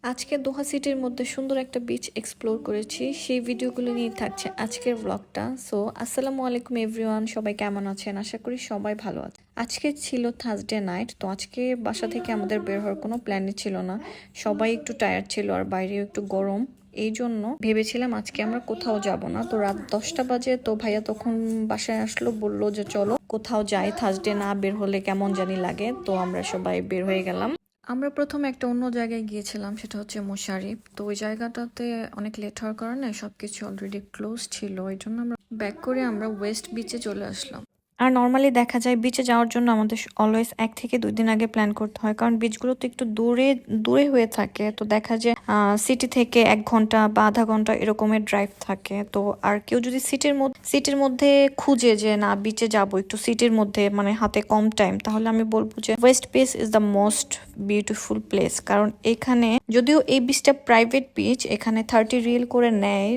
আজকে দোহা সিটির মধ্যে সুন্দর একটা বিচ এক্সপ্লোর করেছি, সেই ভিডিওগুলো নিয়ে থাকছে আজকের ব্লগটা। সো আসসালামু আলাইকুম এভরিওয়ান, সবাই কেমন আছেন? আশা করি সবাই ভালো আছে। আজকে ছিল থার্সডে নাইট, তো আজকে বাসা থেকে আমাদের বের হওয়ার কোনো প্ল্যানই ছিল না। সবাই একটু টায়ার্ড ছিল আর বাইরেও একটু গরম, এই জন্য ভেবেছিলাম আজকে আমরা কোথাও যাব না। তো রাত 10টা বাজে, তো ভাইয়া তখন বাসায় আসলো, বললো যে চলো কোথাও যাই, থার্সডে না বের হলে কেমন জানি লাগে। তো আমরা সবাই বের হয়ে গেলাম। আমরা প্রথমে একটা অন্য জায়গায় গিয়েছিলাম, সেটা হচ্ছে মুশারিফ। তো ওই জায়গাটাতে অনেক লেট হওয়ার কারণে সবকিছু অলরেডি ক্লোজ ছিল, এই জন্য আমরা ব্যাক করে আমরা ওয়েস্ট বিচে চলে আসলাম। আর নর্মালি দেখা যায় বিচে যাওয়ার জন্য আমাদের অলওয়েজ 1 থেকে 2 দিন আগে প্ল্যান করতে হয়, কারণ বিচগুলো তো একটু দূরে দূরে হয়ে থাকে। তো দেখা যায় সিটি থেকে 1 ঘন্টা বা আধা ঘন্টা এরকমের ড্রাইভ থাকে। তো আর কেউ যদি সিটির মধ্যে খুঁজে যে না বিচে যাব একটু সিটির মধ্যে, মানে হাতে কম টাইম, তাহলে আমি বলবো যে West beach is the most beautiful place. কারণ এখানে যদিও এই বিচটা প্রাইভেট বিচ, এখানে 30 রিয়েল করে নেয়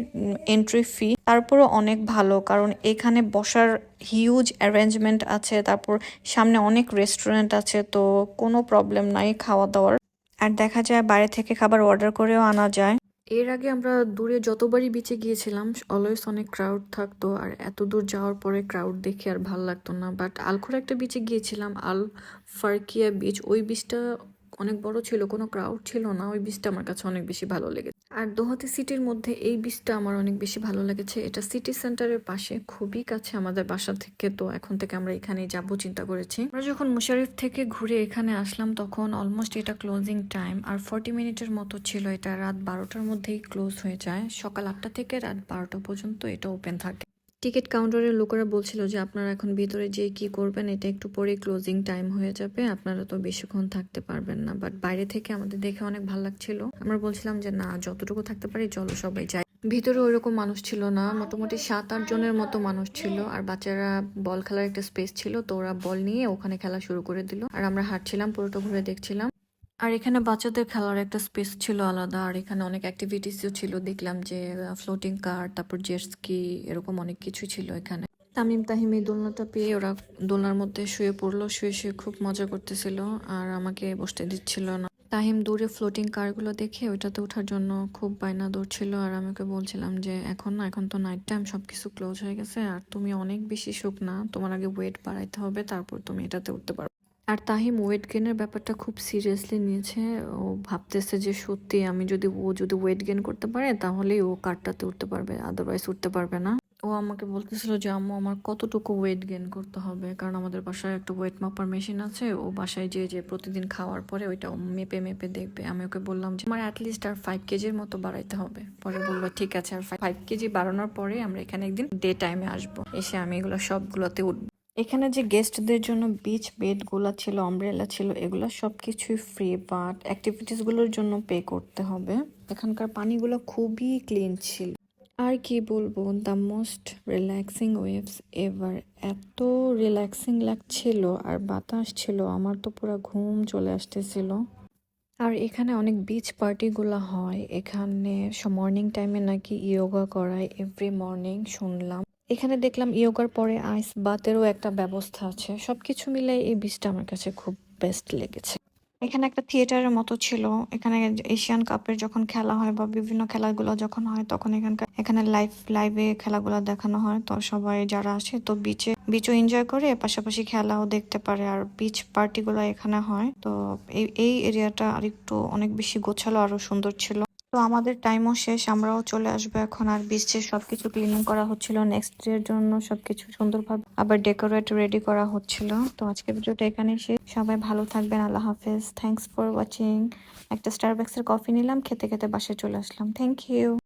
এন্ট্রি ফি, তারপরও অনেক ভালো। কারণ এখানে বসার হিউজ অ্যারেঞ্জমেন্ট আছে, তারপর সামনে অনেক রেস্টুরেন্ট আছে, তো কোনো প্রবলেম নাই খাওয়া দাওয়ার। আর দেখা যায় বাইরে থেকে খাবার অর্ডার করেও আনা যায়। এর আগে আমরা দূরে যতবারই বিচে গিয়েছিলাম অলওয়েজ অনেক ক্রাউড থাকতো, আর এত দূর যাওয়ার পরে ক্রাউড দেখে আর ভাল লাগতো না। বাট আলখোর একটা বিচে গিয়েছিলাম, আল ফারকিয়া বিচ, ওই বিচটা অনেক বড় ছিল, কোনো ক্রাউড ছিল না। ওই বিচটা আমার কাছে অনেক বেশি ভালো লেগেছে। আর দোহাতে সিটির মধ্যে এই বিচটা আমার অনেক বেশি ভালো লেগেছে। এটা সিটি সেন্টারের পাশে, খুবই কাছে আমাদের বাসা থেকে। তো এখন থেকে আমরা এখানেই যাবো চিন্তা করেছি। আমরা যখন মুশারিফ থেকে ঘুরে এখানে আসলাম তখন অলমোস্ট এটা ক্লোজিং টাইম, আর 40 মিনিটের মতো ছিল। এটা রাত 12টার মধ্যেই ক্লোজ হয়ে যায়। সকাল 8টা থেকে রাত 12টা পর্যন্ত এটা ওপেন থাকে। টিকিট কাউন্টারের লোকেরা বলছিল যে আপনারা এখন ভিতরে যেয়ে কি করবেন, এটা একটু পরে ক্লোজিং টাইম হয়ে যাবে, আপনারা তো বেশিক্ষণ থাকতে পারবেন না। বাট বাইরে থেকে আমাদের দেখে অনেক ভালো লাগছিল। আমরা বলছিলাম যে না, যতটুকু থাকতে পারি চলো সবাই যাই। ভিতরে ওইরকম মানুষ ছিল না, মোটামুটি 7-8 জনের মতো মানুষ ছিল। আর বাচ্চারা বল খেলার একটা স্পেস ছিল, তো ওরা বল নিয়ে ওখানে খেলা শুরু করে দিল। আর আমরা হাঁটছিলাম, পুরোটা ঘুরে দেখছিলাম। আর এখানে বাচ্চাদের খেলার একটা স্পেস ছিল আলাদা, আর এখানে অনেক অ্যাক্টিভিটিসও ছিল। দেখলাম যে ফ্লোটিং কার, তারপর জেট স্কি, এরকম অনেক কিছু ছিল এখানে। তামিম তাহিম এই দোলনাটা পেয়ে ওরা দোলনার মধ্যে শুয়ে পড়লো, শুয়ে শুয়ে খুব মজা করতেছিল আর আমাকে বসতে দিচ্ছিল না। তাহিম দূরে ফ্লোটিং কারগুলো দেখে ওইটাতে ওঠার জন্য খুব বায়না ধরছিল, আর আমাকে বলছিলাম যে এখন না, এখন তো নাইট টাইম, সবকিছু ক্লোজ হয়ে গেছে, আর তুমি অনেক বেশি শুকনা, তোমার আগে ওয়েট বাড়াইতে হবে, তারপর তুমি এটাতে উঠতে পারবে। আর তাহিম ওয়েট গেনের ব্যাপারটা খুব সিরিয়াসলি নিয়েছে। ও ভাবতেছে যে সত্যি ও যদি ওয়েট গেন করতে পারে তাহলেই ও কারটাতে উঠতে পারবে, আদারওয়াইজ উঠতে পারবে না। ও আমাকে বলতেছিল যে আম্মু আমার কতটুকু ওয়েট গেন করতে হবে, কারণ আমাদের বাসায় একটা ওয়েট মাপার মেশিন আছে। ও বাসায় যে যে প্রতিদিন খাওয়ার পরে ওইটা মেপে মেপে দেখবে। আমি ওকে বললাম যে আমার অ্যাটলিস্ট আর 5 কেজির মতো বাড়াইতে হবে। পরে বললো ঠিক আছে, আর 5 কেজি বাড়ানোর পরে আমরা এখানে একদিন ডে টাইমে আসবো, এসে আমি এগুলো সবগুলোতে উঠবো। এখানে যে গেস্টদের জন্য বিচ বেড গুলা ছিল, অমব্রেলা ছিল, এগুলো সবকিছুই ফ্রি, বাট অ্যাক্টিভিটিস গুলোর জন্য পে করতে হবে। এখানকার পানিগুলো খুবই ক্লিন ছিল। আর কি বলবো, the most relaxing waves ever. এত রিল্যাক্সিং লাগছিল আর বাতাস ছিল, আমার তো পুরো ঘুম চলে আসতেছিল। আর এখানে অনেক বিচ পার্টিগুলো হয়। এখানে মর্নিং টাইমে নাকি ইয়োগা করায় এভরি মর্নিং শুনলাম। এখানে দেখলাম ইয়োগার পরে আইস বাতেরও একটা ব্যবস্থা আছে। সবকিছু মিলে এই বিচটা আমার কাছে খুব বেস্ট লেগেছে। এখানে একটা থিয়েটারের মতো ছিল। এখানে এশিয়ান কাপের যখন খেলা হয় বা বিভিন্ন খেলাগুলো যখন হয় তখন এখানে লাইভে খেলাগুলো দেখানো হয়। তো সবাই যারা আসে তো বিচও এনজয় করে, পাশাপাশি খেলাও দেখতে পারে। আর বিচ পার্টিগুলো এখানে হয়। তো এই এরিয়াটা আরেকটু অনেক বেশি গোছালো, আরো সুন্দর ছিল। তো আমাদের টাইমও শেষ, আমরাও চলে আসবো এখন। আর বিচের সবকিছু ক্লিনিং করা হচ্ছিল নেক্সট ডে এর জন্য, সবকিছু সুন্দরভাবে আবার ডেকোরেট রেডি করা হচ্ছিল। তো আজকে ভিডিওটা এখানে শেষ। সবাই ভালো থাকবেন, আল্লাহ হাফেজ, থ্যাঙ্কস ফর ওয়াচিং। একটা স্টারবাক্সের কফি নিলাম, খেতে খেতে বাসায় চলে আসলাম। Thank you.